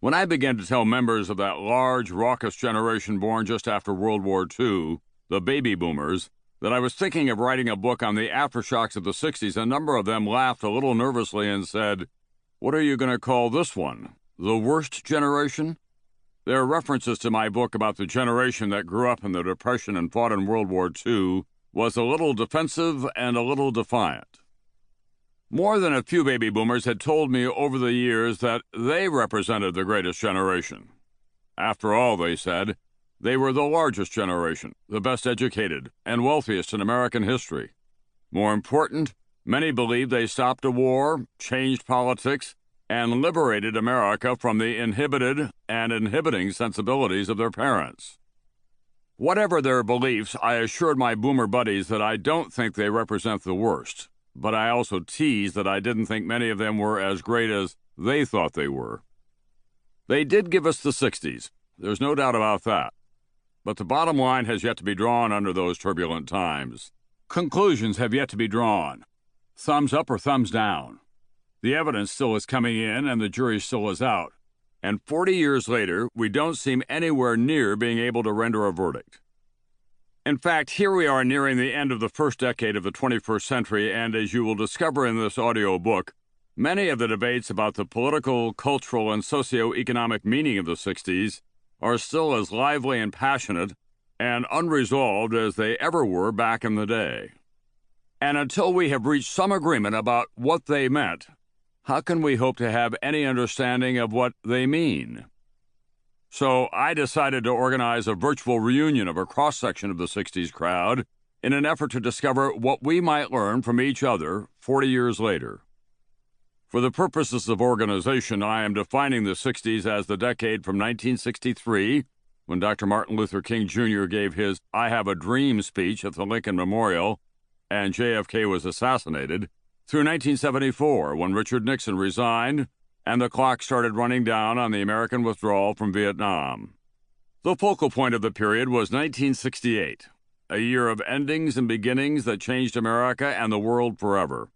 When I began to tell members of that large, raucous generation born just after World War II, the baby boomers, that I was thinking of writing a book on the aftershocks of the 60s, a number of them laughed a little nervously and said, "What are you going to call this one? The worst generation?" Their references to my book about the generation that grew up in the Depression and fought in World War II was a little defensive and a little defiant. More than a few baby boomers had told me over the years that they represented the greatest generation. After all, they said, they were the largest generation, the best educated, and wealthiest in American history. More important, many believed they stopped a war, changed politics, and liberated America from the inhibited and inhibiting sensibilities of their parents. Whatever their beliefs, I assured my boomer buddies that I don't think they represent the worst, but I also teased that I didn't think many of them were as great as they thought they were. They did give us the 60s, there's no doubt about that. But the bottom line has yet to be drawn under those turbulent times. Conclusions have yet to be drawn. Thumbs up or thumbs down. The evidence still is coming in and the jury still is out. And 40 years later, we don't seem anywhere near being able to render a verdict. In fact, here we are nearing the end of the first decade of the 21st century, and as you will discover in this audio book, many of the debates about the political, cultural, and socio-economic meaning of the 60s are still as lively and passionate and unresolved as they ever were back in the day. And until we have reached some agreement about what they meant, how can we hope to have any understanding of what they mean? So I decided to organize a virtual reunion of a cross-section of the 60s crowd in an effort to discover what we might learn from each other 40 years later. For the purposes of organization, I am defining the 60s as the decade from 1963, when Dr. Martin Luther King Jr. gave his "I Have a Dream" speech at the Lincoln Memorial and JFK was assassinated, through 1974, when Richard Nixon resigned and the clock started running down on the American withdrawal from Vietnam. The focal point of the period was 1968, a year of endings and beginnings that changed America and the world forever.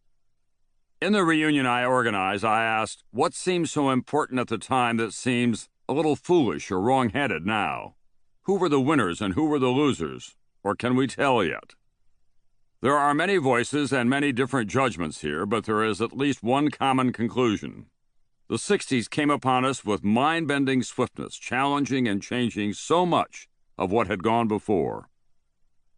In the reunion I organized, I asked, what seemed so important at the time that seems a little foolish or wrong-headed now? Who were the winners and who were the losers? Or can we tell yet? There are many voices and many different judgments here, but there is at least one common conclusion. The 60s came upon us with mind-bending swiftness, challenging and changing so much of what had gone before.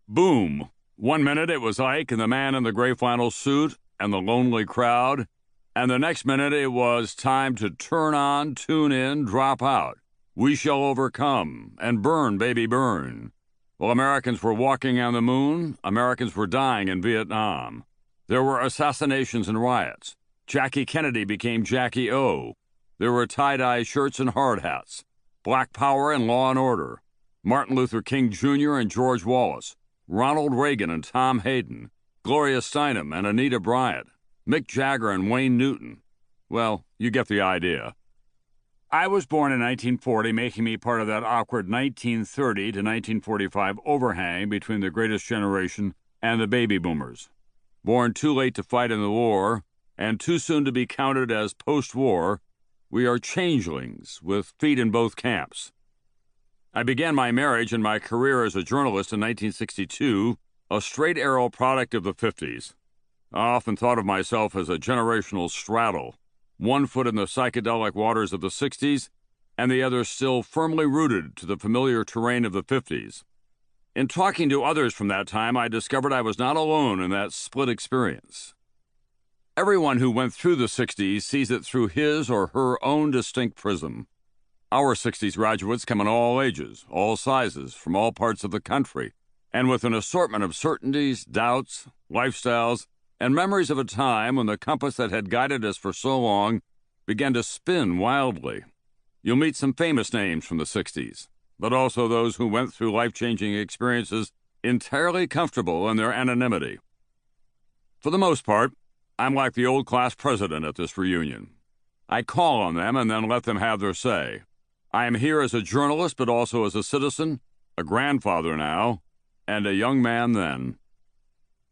Boom! 1 minute it was Ike and the man in the gray flannel suit and the lonely crowd, and the next minute it was time to turn on, tune in, drop out. We shall overcome, and burn, baby, burn. While Americans were walking on the moon, Americans were dying in Vietnam. There were assassinations and riots. Jackie Kennedy became Jackie O. There were tie-dye shirts and hard hats. Black power and law and order. Martin Luther King Jr. and George Wallace. Ronald Reagan and Tom Hayden. Gloria Steinem and Anita Bryant, Mick Jagger and Wayne Newton. Well, you get the idea. I was born in 1940, making me part of that awkward 1930 to 1945 overhang between the greatest generation and the baby boomers. Born too late to fight in the war, and too soon to be counted as post-war, we are changelings with feet in both camps. I began my marriage and my career as a journalist in 1962, a straight-arrow product of the 50s. I often thought of myself as a generational straddle, one foot in the psychedelic waters of the 60s, and the other still firmly rooted to the familiar terrain of the 50s. In talking to others from that time, I discovered I was not alone in that split experience. Everyone who went through the 60s sees it through his or her own distinct prism. Our 60s graduates come in all ages, all sizes, from all parts of the country, and with an assortment of certainties, doubts, lifestyles, and memories of a time when the compass that had guided us for so long began to spin wildly. You'll meet some famous names from the 60s, but also those who went through life-changing experiences entirely comfortable in their anonymity. For the most part, I'm like the old class president at this reunion. I call on them and then let them have their say. I am here as a journalist, but also as a citizen, a grandfather now, and a young man then.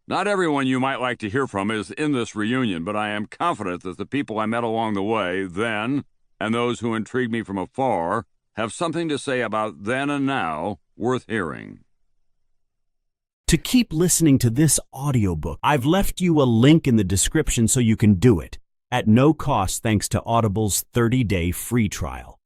Not everyone you might like to hear from is in this reunion, but I am confident that the people I met along the way, then and those who intrigue me from afar have something to say about then and now worth hearing. To keep listening to this audiobook, I've left you a link in the description so you can do it, at no cost thanks to Audible's 30-day free trial.